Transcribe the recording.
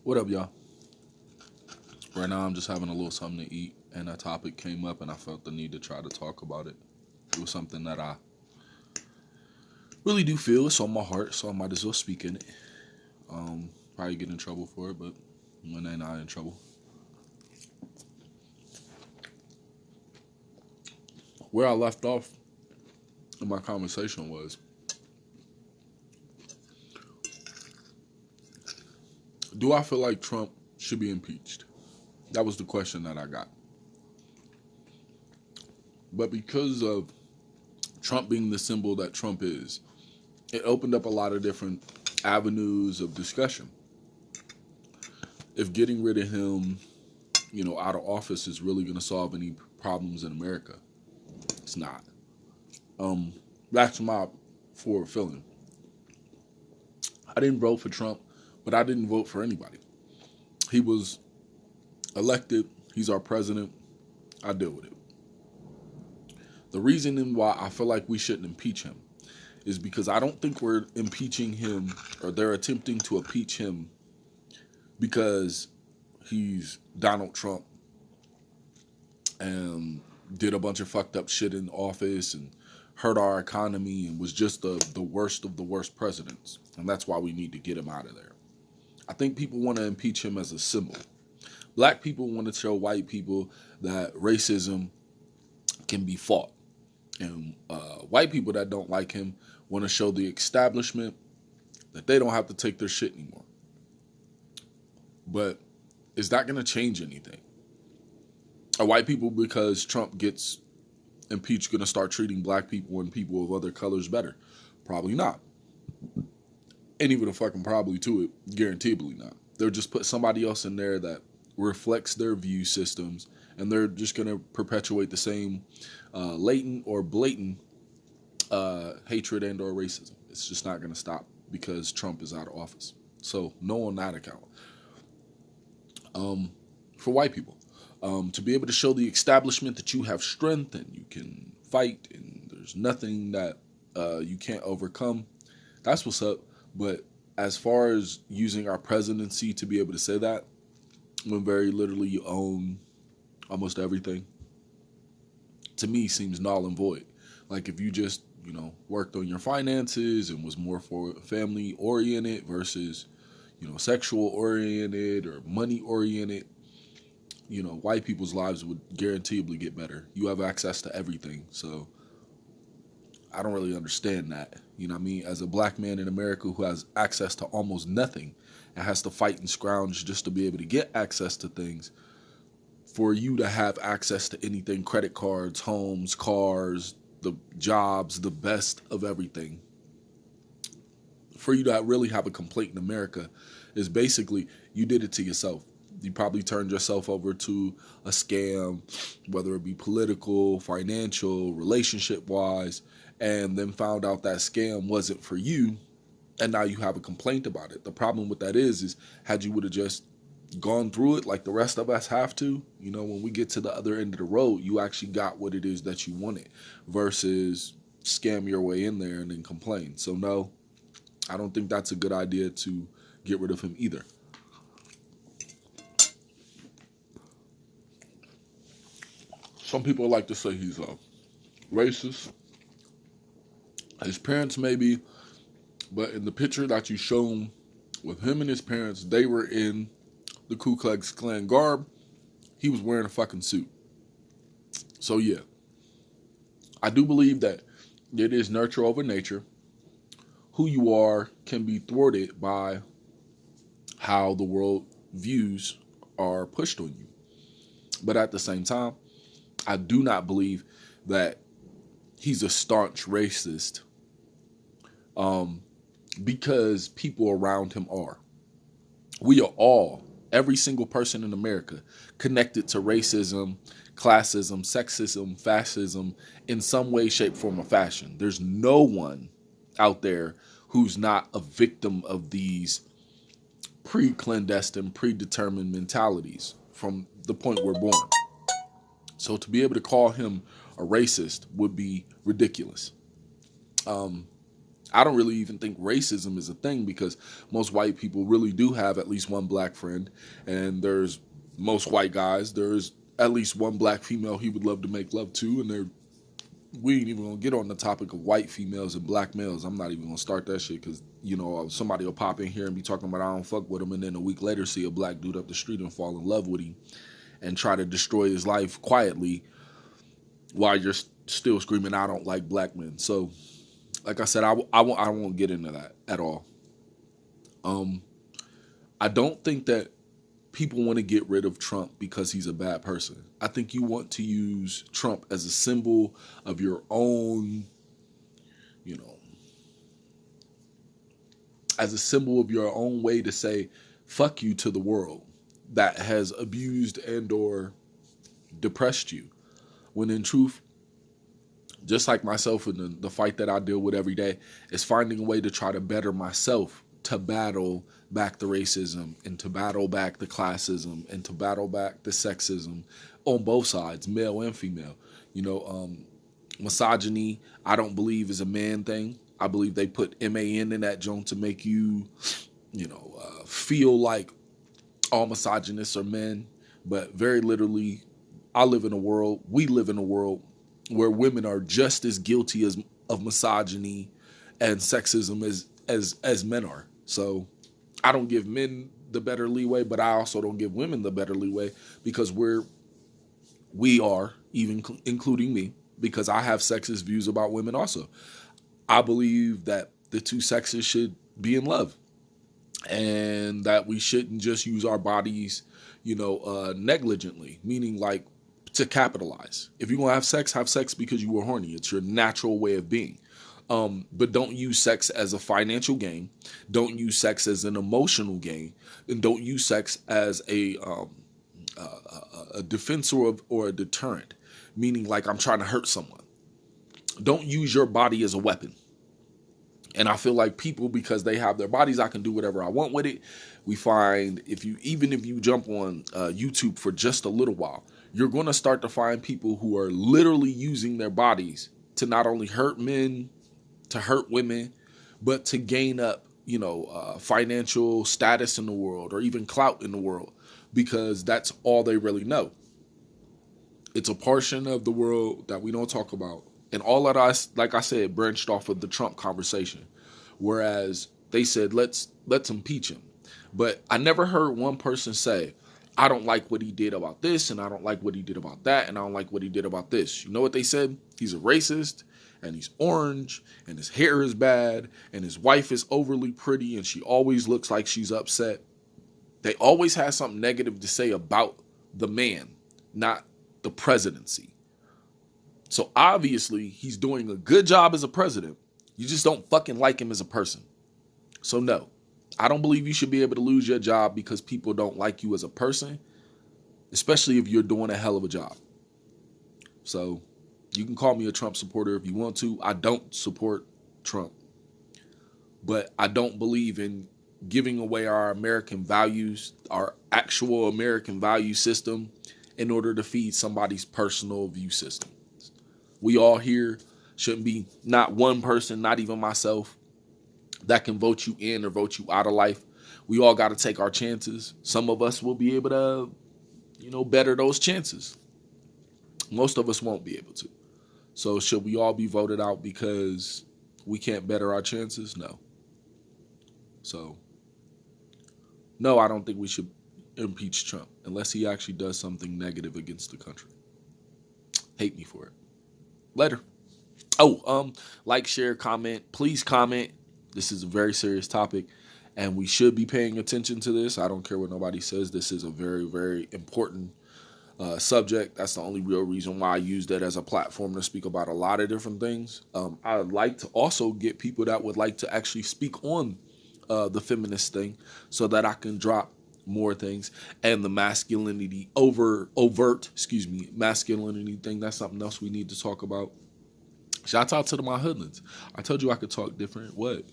What up, y'all? Right now, I'm just having a little something to eat, and a topic came up, and I felt the need to try to talk about it. It was something that I really do feel it's on my heart, so I might as well speak in it. Probably get in trouble for it, but when they not in trouble. Where I left off in my conversation was, do I feel like Trump should be impeached? That was the question that I got. But because of Trump being the symbol that Trump is, it opened up a lot of different avenues of discussion. If getting rid of him, out of office is really going to solve any problems in America, it's not. That's my forward feeling. I didn't vote for Trump, but I didn't vote for anybody. He was elected. He's our president. I deal with it. The reason why I feel like we shouldn't impeach him is because I don't think we're impeaching him, or they're attempting to impeach him because he's Donald Trump and did a bunch of fucked up shit in office and hurt our economy and was just the worst of the worst presidents. And that's why we need to get him out of there. I think people want to impeach him as a symbol. Black people want to show white people that racism can be fought. And white people that don't like him want to show the establishment that they don't have to take their shit anymore. But is that going to change anything? Are white people, because Trump gets impeached, going to start treating black people and people of other colors better? Probably not. And even a fucking probably to it, guaranteedly not. They'll just put somebody else in there that reflects their view systems, and they're just going to perpetuate the same latent or blatant hatred and or racism. It's just not going to stop because Trump is out of office. So no on that account. For white people, to be able to show the establishment that you have strength and you can fight and there's nothing that you can't overcome, that's what's up. But as far as using our presidency to be able to say that, when very literally you own almost everything, to me seems null and void. Like if you just, worked on your finances and was more for family oriented versus, sexual oriented or money oriented, white people's lives would guaranteedly get better. You have access to everything. So I don't really understand that. You know what I mean? As a black man in America who has access to almost nothing and has to fight and scrounge just to be able to get access to things, for you to have access to anything, credit cards, homes, cars, the jobs, the best of everything, for you to really have a complaint in America is basically you did it to yourself. You probably turned yourself over to a scam, whether it be political, financial, relationship-wise, and then found out that scam wasn't for you, and now you have a complaint about it. The problem with that is had you would have just gone through it like the rest of us have to, when we get to the other end of the road, you actually got what it is that you wanted versus scam your way in there and then complain. So no, I don't think that's a good idea to get rid of him either. Some people like to say he's a racist. His parents maybe, but in the picture that you shown with him and his parents, they were in the Ku Klux Klan garb. He was wearing a fucking suit. So yeah, I do believe that it is nurture over nature. Who you are can be thwarted by how the world views are pushed on you. But at the same time, I do not believe that he's a staunch racist because people around him are. We are all, every single person in America, connected to racism, classism, sexism, fascism in some way, shape, form, or fashion. There's no one out there who's not a victim of these pre-clandestine, predetermined mentalities from the point we're born. So to be able to call him a racist would be ridiculous. I don't really even think racism is a thing, because most white people really do have at least one black friend, and there's most white guys, there's at least one black female he would love to make love to, and we ain't even gonna get on the topic of white females and black males. I'm not even gonna start that shit, because somebody will pop in here and be talking about I don't fuck with him, and then a week later see a black dude up the street and fall in love with him and try to destroy his life quietly while you're still screaming I don't like black men. So like I said, I won't get into that at all. I don't think that people want to get rid of Trump because he's a bad person. I think you want to use Trump as a symbol of your own, as a symbol of your own way to say fuck you to the world that has abused and or depressed you. When in truth, just like myself in the fight that I deal with every day, is finding a way to try to better myself, to battle back the racism, and to battle back the classism, and to battle back the sexism on both sides, male and female. Misogyny, I don't believe is a man thing. I believe they put MAN in that joint to make you, feel like all misogynists are men. But very literally, we live in a world where women are just as guilty of misogyny and sexism as men are. So I don't give men the better leeway, but I also don't give women the better leeway, because we are, even including me, because I have sexist views about women also. I believe that the two sexes should be in love, and that we shouldn't just use our bodies, negligently, meaning like to capitalize. If you're gonna have sex because you were horny. It's your natural way of being. But don't use sex as a financial gain. Don't use sex as an emotional gain, and don't use sex as a defense or a deterrent, meaning like I'm trying to hurt someone. Don't use your body as a weapon. And I feel like people, because they have their bodies, I can do whatever I want with it. We find if you jump on YouTube for just a little while, you're going to start to find people who are literally using their bodies to not only hurt men, to hurt women, but to gain up, financial status in the world, or even clout in the world, because that's all they really know. It's a portion of the world that we don't talk about. And all of us, like I said, branched off of the Trump conversation, whereas they said, let's impeach him. But I never heard one person say, I don't like what he did about this, and I don't like what he did about that, and I don't like what he did about this. You know what they said? He's a racist, and he's orange, and his hair is bad, and his wife is overly pretty, and she always looks like she's upset. They always have something negative to say about the man, not the presidency. So obviously, he's doing a good job as a president. You just don't fucking like him as a person. So no, I don't believe you should be able to lose your job because people don't like you as a person, especially if you're doing a hell of a job. So you can call me a Trump supporter if you want to. I don't support Trump, but I don't believe in giving away our American values, our actual American value system, in order to feed somebody's personal view system. We all here shouldn't be not one person, not even myself, that can vote you in or vote you out of life. We all got to take our chances. Some of us will be able to, better those chances. Most of us won't be able to. So should we all be voted out because we can't better our chances? No. So, no, I don't think we should impeach Trump unless he actually does something negative against the country. Hate me for it. Later. Like, share, comment. Please comment. This is a very serious topic, and we should be paying attention to this. I don't care what nobody says. This is a very, very important subject. That's the only real reason why I use that as a platform to speak about a lot of different things. I'd like to also get people that would like to actually speak on the feminist thing, so that I can drop more things, and the masculinity thing. That's something else we need to talk about. Shout out to my hoodlings. I told you I could talk different. What?